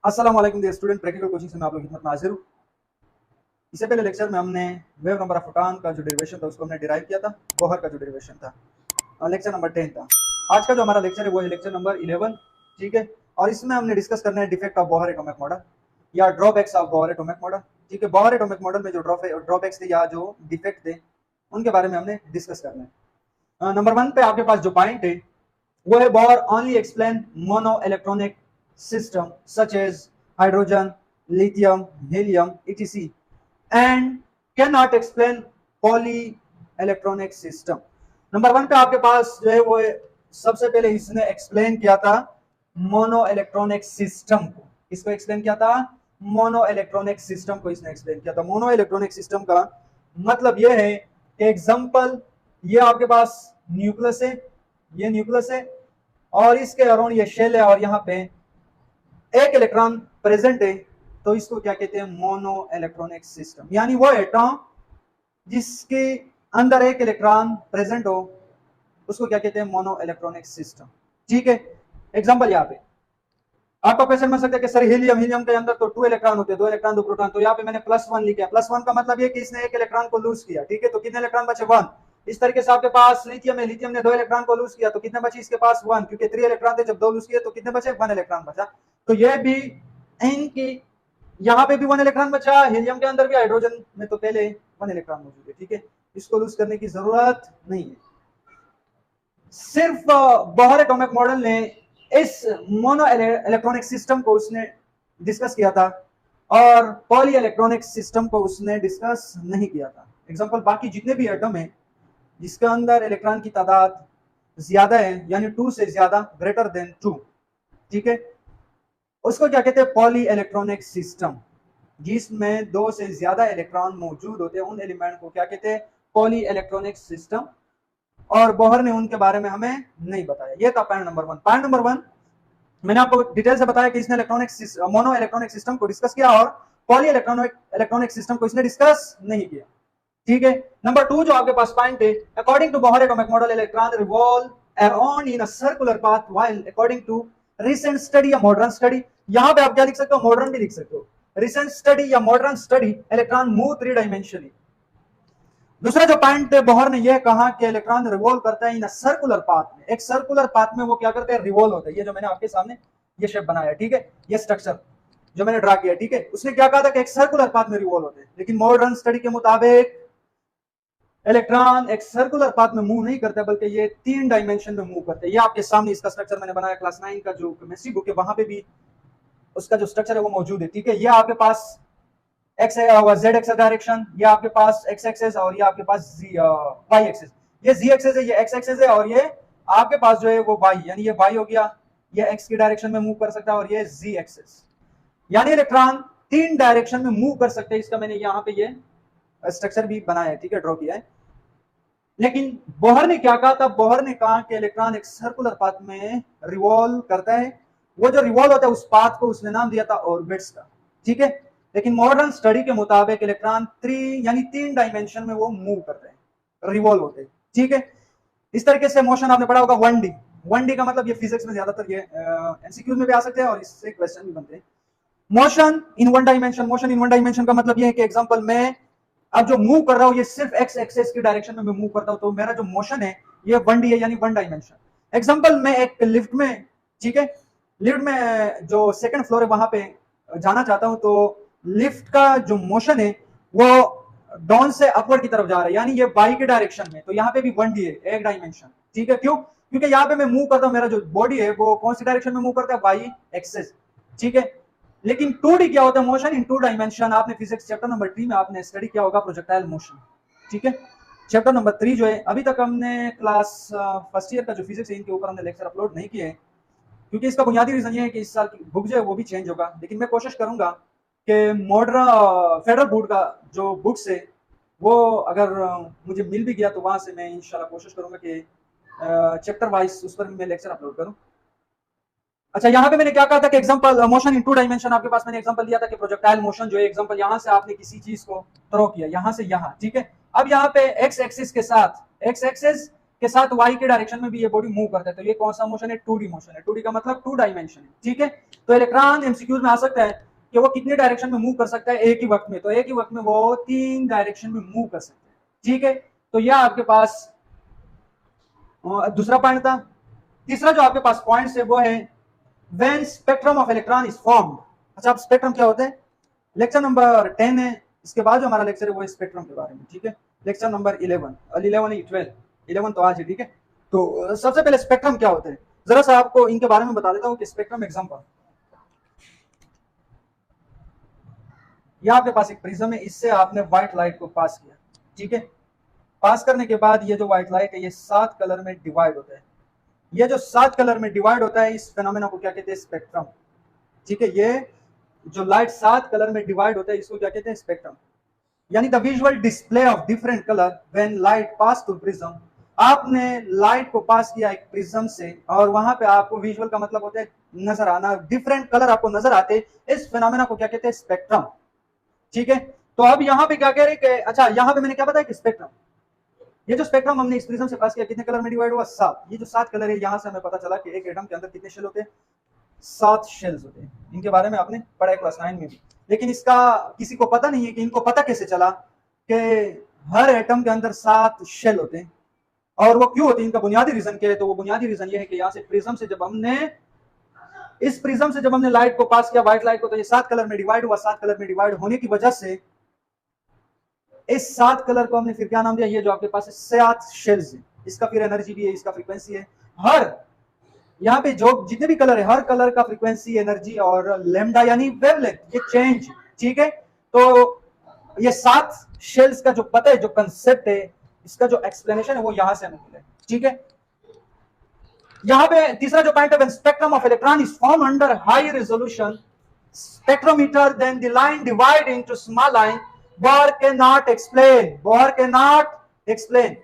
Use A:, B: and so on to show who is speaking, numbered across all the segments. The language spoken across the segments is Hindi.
A: अस्सलाम वालेकुम डियर स्टूडेंट, प्रैक्टिकल कोचिंग से मैं आप लोग की खिदमत में हाजिर हूँ। इससे पहले लेक्चर में हमने वेव नंबर ऑफ फोटॉन का जो डेरिवेशन था उसको हमने डिराइव किया था। बोहर का जो डेरिवेशन था लेक्चर नंबर 10 था। आज का जो हमारा लेक्चर है वो है लेक्चर नंबर 11, ठीक है। और इसमें हमने डिस्कस करना है defect of Bohr atomic model या drawbacks of Bohr atomic model, ठीक है। बोहर एटॉमिक मॉडल में जो ड्रॉबैक्स थे या जो डिफेक्ट थे उनके बारे में हमने डिस्कस करना है। नंबर 1 पे आपके पास जो पॉइंट है वो है Bohr only explain mono electronic system such as hydrogen, lithium, helium, etc. and cannot explain polyelectronic system. Number 1 पे आपके पास जो है वो सबसे पहले इसने एक्सप्लेन किया था मोनो इलेक्ट्रॉनिक सिस्टम को। इसको एक्सप्लेन किया था मोनो इलेक्ट्रॉनिक सिस्टम को इसने एक्सप्लेन किया था। मोनो इलेक्ट्रॉनिक सिस्टम का मतलब यह है कि एग्जांपल ये आपके पास न्यूक्लियस है, ये न्यूक्लियस है और इसके अराउंड ये शेल है और यहाँ पे एक इलेक्ट्रॉन प्रेजेंट है, तो इसको क्या कहते हैं मोनो इलेक्ट्रॉनिक सिस्टम। यानी वो एटॉम जिसके अंदर एक इलेक्ट्रॉन प्रेजेंट हो उसको क्या कहते हैं मोनो इलेक्ट्रॉनिक सिस्टम, ठीक है। एग्जांपल यहाँ पे आपका क्वेश्चन बन सकता है कि सर हीलियम के अंदर तो 2 इलेक्ट्रॉन होते हैं, 2 इलेक्ट्रॉन 2 प्रोटॉन, तो यहाँ पे मैंने +1 लिखा। +1 का मतलब ये कि इसने एक इलेक्ट्रॉन को लूज किया, ठीक है। तो कितने इलेक्ट्रॉन बचे 1। इस तरीके से आपके पास लिथियम है, लिथियम ने 2 इलेक्ट्रॉन को लूज किया, तो कितने बचे इसके पास 1, क्योंकि 3 इलेक्ट्रॉन थे, जब 2 लूज किए तो कितने बचे 1 इलेक्ट्रॉन बचा। तो ये भी इनकी यहाँ पे भी 1 इलेक्ट्रॉन बचा, हीलियम के अंदर भी, हाइड्रोजन में तो पहले 1 इलेक्ट्रॉन मौजूद है, ठीक है। इसको लूज करने की जरूरत नहीं है। सिर्फ बोहर एटॉमिक मॉडल ने इस मोनो इलेक्ट्रॉनिक सिस्टम को उसने डिस्कस किया था और पॉली इलेक्ट्रॉनिक सिस्टम को उसने डिस्कस नहीं किया था। एग्जांपल बाकी जितने भी एटम है जिसके अंदर इलेक्ट्रॉन की तादाद ज्यादा है, यानी 2 से ज्यादा, ग्रेटर देन 2, ठीक है, उसको क्या कहते हैं पॉली इलेक्ट्रॉनिक सिस्टम। जिसमें 2 से ज्यादा इलेक्ट्रॉन मौजूद होते हैं उन एलिमेंट को क्या कहते हैं पॉली इलेक्ट्रॉनिक सिस्टम। और बोहर ने उनके बारे में हमें नहीं बताया। ये था पॉइंट नंबर 1। पॉइंट नंबर 1 मैंने आपको डिटेल से बताया कि इसने मोनो इलेक्ट्रॉनिक सिस्टम को डिस्कस किया और पॉली इलेक्ट्रॉनिक सिस्टम को इसने डिस्कस नहीं किया, ठीक है। नंबर 2 जो आपके पास पॉइंट है, according to Bohr atomic model electron revolve around in a circular path while according to recent study या मॉडर्न स्टडी। यहां पे आप क्या लिख सकते हो, मॉडर्न भी लिख सकते हो। रिसेंट स्टडी या modern study electron move 3 dimensionally. दूसरा जो पॉइंट है, बोहर ने यह कहा कि इलेक्ट्रॉन रिवॉल्व करता है इन सर्कुलर पाथ में। एक सर्कुलर पाथ में वो क्या करते हैं, रिवॉल्व होता है। ये जो मैंने आपके सामने ये शेप बनाया, ठीक है, ये स्ट्रक्चर जो मैंने ड्रा किया, ठीक है, उसने क्या कहा था कि एक सर्कुलर पाथ में रिवॉल्व होते हैं। लेकिन मॉडर्न स्टडी के मुताबिक इलेक्ट्रॉन एक सर्कुलर पाथ में मूव नहीं करता बल्कि ये 3 डायमेंशन में मूव करते हैं। ये आपके सामने इसका स्ट्रक्चर मैंने बनाया, क्लास 9 का जो केमिस्ट्री बुक है वहां पे भी उसका जो स्ट्रक्चर है वो मौजूद है, ठीक है। ये आपके पास एक्स जेड एक्सेस डायरेक्शन, ये आपके पास एक्स एक्सेस और ये आपके पास वाई एक्सेस। ये जी एक्सेस है, ये एक्स एक्सेस है और ये आपके पास जो है वो वाई, यानी ये वाई हो गया, ये एक्स की डायरेक्शन में मूव कर सकता है और ये जी एक्सेस, यानी इलेक्ट्रॉन 3 डायरेक्शन में मूव कर सकते हैं। इसका मैंने यहाँ पे ये स्ट्रक्चर भी बनाया है, ठीक है, ड्रॉ किया है। लेकिन बोहर ने क्या कहा था, बोहर ने कहा कि इलेक्ट्रॉन एक सर्कुलर पाथ में रिवॉल्व करता है। वो जो रिवॉल्व होता है उस पाथ को उसने नाम दिया था ऑर्बिट्स का, ठीक है। लेकिन मॉडर्न स्टडी के मुताबिक इलेक्ट्रॉन 3 डायमेंशन में वो मूव करते हैं, रिवॉल्व होते हैं, ठीक है। इस तरीके से मोशन आपने पढ़ा होगा 1D। 1D का मतलब ये फिजिक्स में ज्यादातर ये एमसीक्यूज में भी आ सकते हैं और इससे क्वेश्चन भी बनते हैं। Motion in 1 dimension, motion in 1 dimension का मतलब ये है कि एग्जांपल मैं अब जो मूव कर रहा हूं ये सिर्फ एक्स एक्सेस की डायरेक्शन में मैं मूव करता हूं, तो मेरा जो मोशन है ये 1D है, यानी 1 डायमेंशन। एग्जांपल मैं एक लिफ्ट में, ठीक है, लिफ्ट में जो सेकंड फ्लोर है वहां पे जाना चाहता हूं, तो लिफ्ट का जो मोशन है वो डाउन से अपवर्ड की तरफ जा रहा है, यानी ये वाई के डायरेक्शन में। तो यहाँ पे भी 1D है, 1 डायमेंशन, ठीक है। क्यों, क्योंकि यहाँ पे मैं मूव करता हूं, मेरा जो बॉडी है वो कौन सी डायरेक्शन में मूव करता है, वाई एक्सेस, ठीक है। लेकिन 2D क्या होता है, मोशन इन 2 डायमेंशन। आपने फिजिक्स चैप्टर नंबर 3 में आपने स्टडी किया होगा प्रोजेक्टाइल मोशन, ठीक है। चैप्टर नंबर 3 जो है, अभी तक हमने क्लास फर्स्ट ईयर का जो फिजिक्स है इनके ऊपर हमने लेक्चर अपलोड नहीं किए, क्योंकि इसका बुनियादी रीजन ये है कि इस साल की बुक जो है वो भी चेंज होगा। लेकिन मैं कोशिश करूंगा कि मॉडर्न फेडरल बोर्ड का जो बुक्स है वो अगर मुझे मिल भी गया तो वहां से मैं इंशाल्लाह कोशिश करूंगा कि चैप्टर वाइज उस पर मैं लेक्चर अपलोड करूं। अच्छा, यहाँ पे मैंने क्या कहा था कि एग्जांपल मोशन इन 2 डायमेंशन, आपके पास मैंने एग्जांपल दिया था कि प्रोजेक्टाइल मोशन जो है, एग्जांपल यहाँ से आपने किसी चीज को थ्रो किया, यहाँ से यहाँ, ठीक है। अब यहाँ पे एक्स एक्सिस के साथ, एक्स एक्सिस के साथ वाई के डायरेक्शन में भी ये बॉडी मूव करता है। तो ये कौन सा मोशन है? 2D मोशन है। 2D का मतलब 2 डायमेंशन है, ठीक है। तो इलेक्ट्रॉन एमसीक्यूज में आ सकता है कि वो कितने डायरेक्शन में मूव कर सकता है एक ही वक्त में। तो एक ही वक्त में वो 3 डायरेक्शन में मूव कर सकते हैं, ठीक है। तो यह आपके पास दूसरा पॉइंट था। तीसरा जो आपके पास पॉइंट है वो है when spectrum of electron is formed. अच्छा, अब स्पेक्ट्रम क्या होता है? लेक्चर नंबर 10 है, इसके बाद जो हमारा लेक्चर है वो स्पेक्ट्रम के बारे में, ठीक है। लेक्चर नंबर 11 और 11 नहीं 12, 11 तो आज है, ठीक है। तो सबसे पहले स्पेक्ट्रम क्या होते हैं जरा सा आपको इनके बारे में बता देता हूँ कि स्पेक्ट्रम एग्जांपल, ये आपके पास एक प्रिज्म है, इससे आपने व्हाइट लाइट को पास किया, ठीक है। पास करने के बाद ये जो व्हाइट लाइट है ये 7 कलर में डिवाइड होता है। ये जो 7 कलर में डिवाइड होता है इस फेनोमेना को क्या कहते हैं? स्पेक्ट्रम, ठीक है। ये जो लाइट 7 कलर में डिवाइड होता है इसको क्या कहते हैं? स्पेक्ट्रम। यानी the visual display of different colour when light pass through prism. आपने लाइट को पास किया एक प्रिज्म से और वहां पे आपको विजुअल का मतलब होता है नजर आना, डिफरेंट कलर आपको नजर आते, इस फेनोमेना को क्या कहते हैं? स्पेक्ट्रम, ठीक है। तो अब यहाँ पे क्या कह रहे हैं कि अच्छा यहाँ पे मैंने क्या बताया कि स्पेक्ट्रम, ये जो स्पेक्ट्रम हमने इस प्रिज्म से पास किया कितने कलर में डिवाइड हुआ? 7। ये जो 7 कलर है यहाँ से हमें पता चला कि एक एटम के अंदर कितने शेल होते हैं? 7 शेल्स होते हैं। इनके बारे में आपने पढ़ा है क्लास 9 में भी, लेकिन इसका किसी को पता नहीं है कि इनको पता कैसे चला कि हर एटम के अंदर 7 शेल होते हैं और वो क्यों होते हैं, इनका बुनियादी रीजन क्या है? तो वो बुनियादी रीजन ये है कि यहाँ से प्रिज्म से जब हमने इस प्रिज्म से जब हमने लाइट को पास किया, व्हाइट लाइट को, तो ये 7 कलर में डिवाइड हुआ। 7 कलर में डिवाइड होने की वजह से इस 7 कलर को हमने फिर क्या नाम दिया? ये जो आपके पास है 7 शेल्स है, इसका फिर एनर्जी भी है, इसका फ्रीक्वेंसी है। हर यहाँ पे जो जितने भी कलर है हर कलर का फ्रीक्वेंसी, एनर्जी और लैम्डा यानी वेवलेंथ ये चेंज, ठीक है। तो ये 7 शेल्स का जो पता है, जो कंसेप्ट है, इसका जो एक्सप्लेनेशन है वो यहां से हमें मिला है, ठीक है। यहाँ पे तीसरा जो पॉइंट है, when spectrum of electron is form under high resolution spectrometer, then the line divide into small line. Bohr cannot explain. Bohr cannot explain.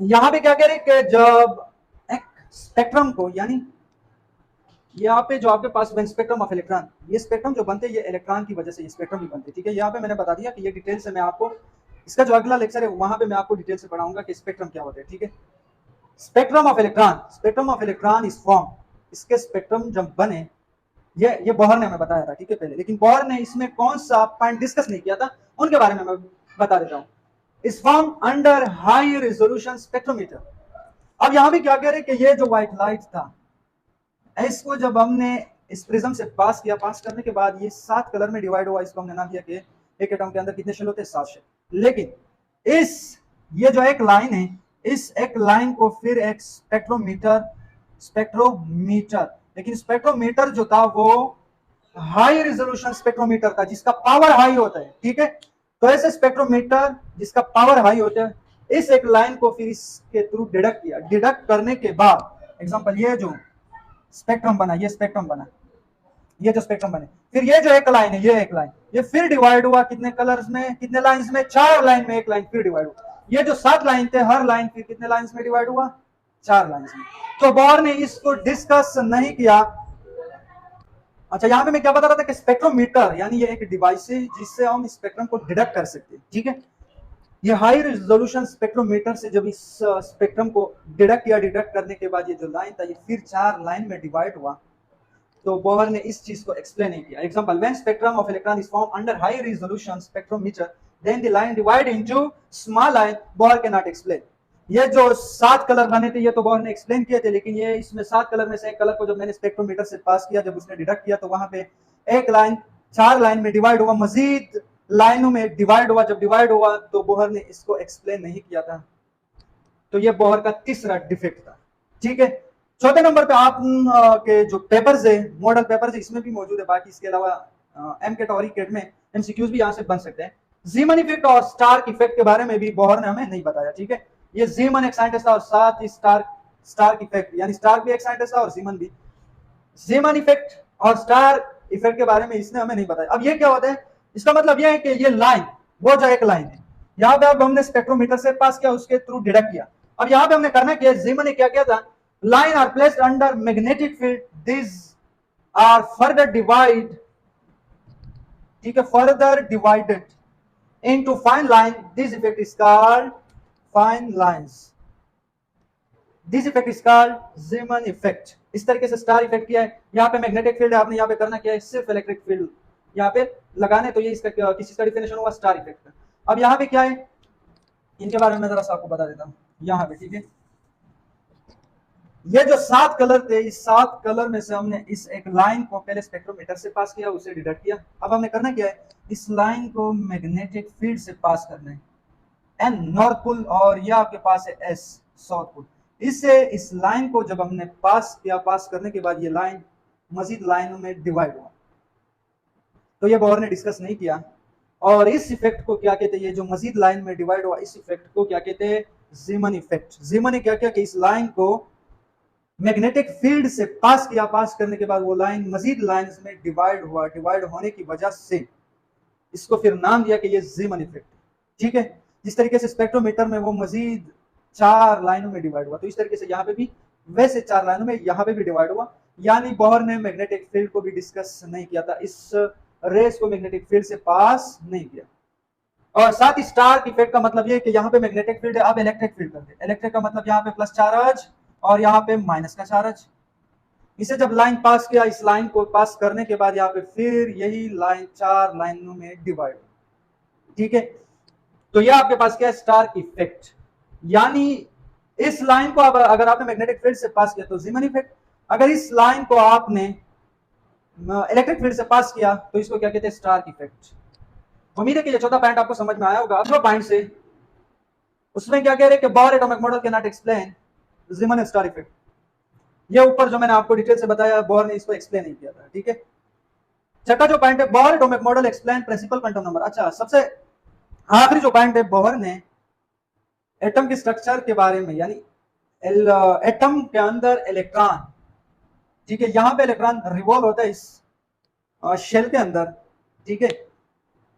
A: यहां पे क्या कह रहे कि जब एक स्पेक्ट्रम को, यानी यहाँ पे जो आपके पास स्पेक्ट्रम ऑफ इलेक्ट्रॉन, ये स्पेक्ट्रम जो बनते हैं ये इलेक्ट्रॉन की वजह से ये स्पेक्ट्रम भी बनते हैं, ठीक है। यहाँ पे मैंने बता दिया कि ये डिटेल से मैं आपको, इसका जो अगला लेक्चर है वहां पे मैं आपको डिटेल से पढ़ाऊंगा कि स्पेक्ट्रम क्या होता है, ठीक है। Spectrum of electron, spectrum of electron is form, इसके स्पेक्ट्रम जब बने, ये बोहर ने हमें बताया था, ठीक है पहले, लेकिन बोहर ने इसमें कौन सा पॉइंट डिस्कस नहीं किया था उनके बारे में मैं बता देता हूं। इस form under high resolution spectrometer. अब यहां भी क्या कह रहे हैं कि ये जो व्हाइट लाइट था इसको जब हमने इस प्रिज्म से पास किया, पास करने के बाद ये 7 कलर में डिवाइड हुआ, इसको हमने नाम दिया कि एक एटम के अंदर कितने शेल होते हैं? 7 शेल। लेकिन इस ये जो एक लाइन है, इस एक लाइन को फिर एक स्पेक्ट्रोमीटर, लेकिन स्पेक्ट्रोमीटर जो था वो हाई रेजोल्यूशन स्पेक्ट्रोमीटर था जिसका पावर हाई होता है, ठीक है। तो ऐसे स्पेक्ट्रोमीटर जिसका पावर हाई होता है, इस एक लाइन को फिर इसके थ्रू डिडक्ट किया। डिडक्ट करने के बाद एग्जांपल ये जो स्पेक्ट्रम बना, ये स्पेक्ट्रम बना, ये जो स्पेक्ट्रम बने, फिर ये जो एक लाइन है, ये एक लाइन, ये फिर डिवाइड हुआ कितने कलर्स में, कितने लाइंस में? 4 लाइन में एक लाइन फिर डिवाइड हुआ। ये जो 7 लाइन थे हर लाइन फिर कितने लाइंस में डिवाइड हुआ? 4 लाइंस में। तो बोहर ने इसको डिस्कस नहीं किया। अच्छा, यहां पे मैं क्या बता रहा था कि स्पेक्ट्रोमीटर यानी ये एक डिवाइस है जिससे हम स्पेक्ट्रम को डिडक्ट कर सकते हैं, ठीक है। ये हाई रेजोल्यूशन स्पेक्ट्रोमीटर से जब इस स्पेक्ट्रम को डिडक्ट किया, डिडक्ट करने के बाद ये जो लाइन था ये फिर 4 लाइन में डिवाइड हुआ। तो बोहर ने इस चीज को एक्सप्लेन नहीं किया। Example, when spectrum of electron is form under high resolution spectrometer then the line divide into small line, Bohr can not explain. ये जो 7 कलर बने थे ये तो बोहर ने एक्सप्लेन किए थे, लेकिन ये इसमें 7 कलर में से एक कलर को जब मैंने स्पेक्ट्रोमीटर से पास किया, जब उसने डिडक्ट किया तो वहां पे एक लाइन 4 लाइन में डिवाइड हुआ, मजीद लाइनों में डिवाइड हुआ। जब डिवाइड हुआ तो बोहर ने इसको एक्सप्लेन नहीं किया था। तो ये बोहर का तीसरा डिफेक्ट था, ठीक है। चौथे नंबर पे आप के जो पेपर्स है, मॉडल पेपर्स है, इसमें भी मौजूद है। बाकी इसके अलावा एम कैट और ई कैट में एमसीक्यूज भी यहाँ से बन सकते हैं। जीमन इफेक्ट और स्टार्क इफेक्ट के बारे में भी बोहर ने हमें नहीं बताया, ठीक है। ये जीमन एक साइंटिस्ट था और साथ ही स्टार्क इफेक्ट, यानी स्टार्क भी एक साइंटिस्ट था और जीमन भी। जीमन इफेक्ट और स्टार्क इफेक्ट के बारे में इसने हमें नहीं बताया। अब ये क्या होता है? इसका मतलब यह है कि ये लाइन, वो जो एक लाइन है, यहाँ पे अब हमने स्पेक्ट्रोमीटर से पास किया, उसके थ्रू डिडक्ट किया। अब यहाँ पे हमने करना क्या, जीमन ने क्या किया था? Line are placed under magnetic field, this are further divide, ठीक है, further divided into fine line. This effect is called fine lines. This effect is called Zeeman effect. इस तरीके से स्टार इफेक्ट किया है। यहाँ पे मैग्नेटिक फील्ड है, आपने यहाँ पे करना क्या है, सिर्फ इलेक्ट्रिक फील्ड यहाँ पे लगाने, तो ये इसका किस चीज का डिफिनेशन हुआ, स्टार इफेक्ट का। अब यहाँ पे क्या है, इनके बारे में जरा सा आपको बता देता हूँ यहाँ पे, ठीक है। ये जो 7 कलर थे, इस 7 कलर में से हमने इस एक लाइन को पहले स्पेक्ट्रोमीटर से पास किया, उसे डिडक्ट किया। अब हमने करना क्या है, इस लाइन को मैग्नेटिक फील्ड से पास करना है, एन नॉर्थ पोल, और ये आपके पास है एस साउथ पोल। इससे इस लाइन को जब हमने पास किया, पास करने के बाद ये लाइन मजीद लाइनों में डिवाइड हुआ। तो ये बोहर ने डिस्कस नहीं किया। और इस इफेक्ट को क्या कहते हैं, ये जो मजीद लाइन में डिवाइड हुआ, इस इफेक्ट को क्या कहते हैं, ज़ीमन इफेक्ट। ज़ीमन ने क्या किया कि इस लाइन को मैग्नेटिक फील्ड से पास किया, पास करने के बाद वो लाइन मजीद लाइंस में डिवाइड हुआ, डिवाइड होने की वजह से इसको फिर नाम दिया कि ये ज़ीमन इफेक्ट, ठीक है। जिस तरीके से स्पेक्ट्रोमीटर में वो मजीद 4 लाइनों में डिवाइड हुआ, तो इस तरीके से यहाँ पे भी वैसे 4 लाइनों में यहाँ पे भी डिवाइड हुआ। यानी बोहर ने मैग्नेटिक फील्ड को भी डिस्कस नहीं किया था, इस रेस को मैग्नेटिक फील्ड से पास नहीं किया। और साथ ही स्टार इफेक्ट का मतलब ये कि यहाँ पे मैग्नेटिक फील्ड है, अब इलेक्ट्रिक फील्ड कर दे। इलेक्ट्रिक का मतलब यहाँ पे प्लस चार्ज और यहाँ पे माइनस का चार्ज। इसे जब लाइन पास किया, इस लाइन को पास करने के बाद यहाँ पे फिर यही लाइन 4 लाइनों में डिवाइड, ठीक है। तो ये आपके पास क्या है, स्टार इफेक्ट। यानी इस लाइन को अगर आपने मैग्नेटिक फील्ड से पास किया तो ज़ीमन इफेक्ट, अगर इस लाइन को आपने इलेक्ट्रिक फील्ड से पास किया तो इसको क्या कहते हैं, स्टार इफेक्ट। उम्मीद है कि ये चौथा पॉइंट आपको समझ में आया होगा। अगला पॉइंट से उसमें क्या कह रहे हैं कि Bohr atomic model can not explain Zeeman and Stark effect. ये ऊपर जो मैंने आपको डिटेल से बताया, बोहर ने इसको एक्सप्लेन नहीं किया था, ठीक है। छठा जो पॉइंट है, Bohr atomic model explain principal quantum number. अच्छा, सबसे आखिरी जो पॉइंट है, बोहर ने एटम के स्ट्रक्चर के बारे में, यानी एटम के अंदर इलेक्ट्रॉन, ठीक है, यहाँ पे इलेक्ट्रॉन रिवॉल्व होता है इस शेल के अंदर, ठीक है।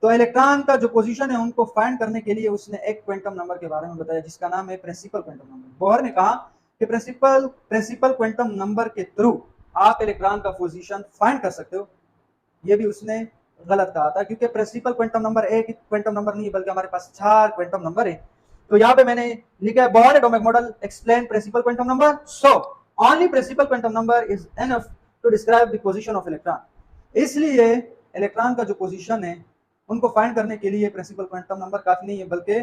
A: तो इलेक्ट्रॉन का जो पोजीशन है उनको फाइंड करने के लिए उसने एक क्वांटम नंबर के बारे में बताया, जिसका नाम है प्रिंसिपल क्वांटम नंबर। बोहर ने कहा कि प्रिंसिपल क्वांटम नंबर के थ्रू आप इलेक्ट्रॉन का पोजीशन फाइंड कर सकते हो। ये भी उसने गलत कहा था, क्योंकि प्रिंसिपल क्वांटम नंबर एक क्वांटम नंबर नहीं है, बल्कि हमारे पास 4 क्वांटम नंबर है। तो यहाँ पे मैंने लिखा है Bohr atomic model explain principal quantum number, so only principal quantum number is enough to describe the position of electron. इसलिए इलेक्ट्रॉन का जो पोजीशन है उनको फाइंड करने के लिए प्रिंसिपल क्वांटम नंबर काफी नहीं है, बल्कि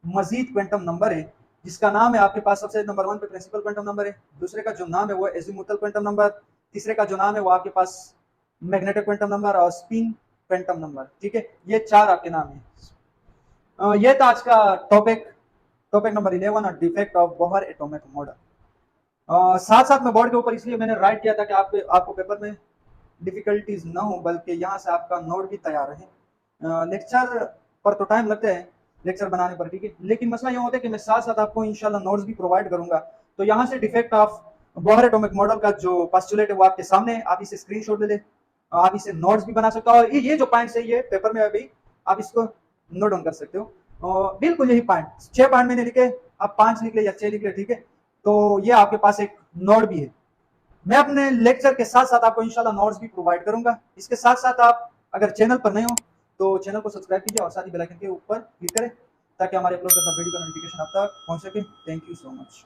A: मजीद क्वांटम नंबर है, जिसका नाम है आपके पास सबसे नंबर 1 पे प्रिंसिपल क्वांटम नंबर है, दूसरे का जो नाम है वो एजीमुथल क्वांटम नंबर, तीसरे का जो नाम है वो आपके पास मैग्नेटिक क्वांटम नंबर और स्पिन क्वांटम नंबर, ठीक है। ये 4 आपके नाम है। ये था आज का टॉपिक नंबर 11 और defect of Bohr atomic model. साथ साथ में बोर्ड के ऊपर इसलिए मैंने राइट किया था कि आपको पेपर में डिफिकल्टीज ना हो, बल्कि यहाँ से आपका नोट भी तैयार रहे। लेक्चर पर तो टाइम लगता है, लेक्चर बनाने पर, ठीक है, लेकिन मसला ये होता है कि मैं साथ साथ आपको इंशाल्लाह नोट्स भी प्रोवाइड करूंगा। तो यहाँ से defect of Bohr atomic model का जो पोस्टुलेट है वो आपके सामने, आप इसे स्क्रीनशॉट ले ले, आप इसे नोट्स भी बना सकते हो, और ये जो पॉइंट्स है ये पेपर में अभी आप इसको नोट डाउन कर सकते हो। और बिल्कुल यही पॉइंट, 6 पॉइंट मैंने लिखे, आप 5 लिख ले या 6 लिख ले, ठीक है। तो ये आपके पास एक नोट भी है। मैं अपने लेक्चर के साथ साथ आपको इंशाल्लाह नोट्स भी प्रोवाइड करूंगा। इसके साथ साथ आप अगर चैनल पर नहीं हो तो चैनल को सब्सक्राइब कीजिए और साथ ही बेल आइकन के ऊपर क्लिक करें, ताकि हमारे अपलोड करता वीडियो का नोटिफिकेशन आप तक पहुंच सके। Thank you so much.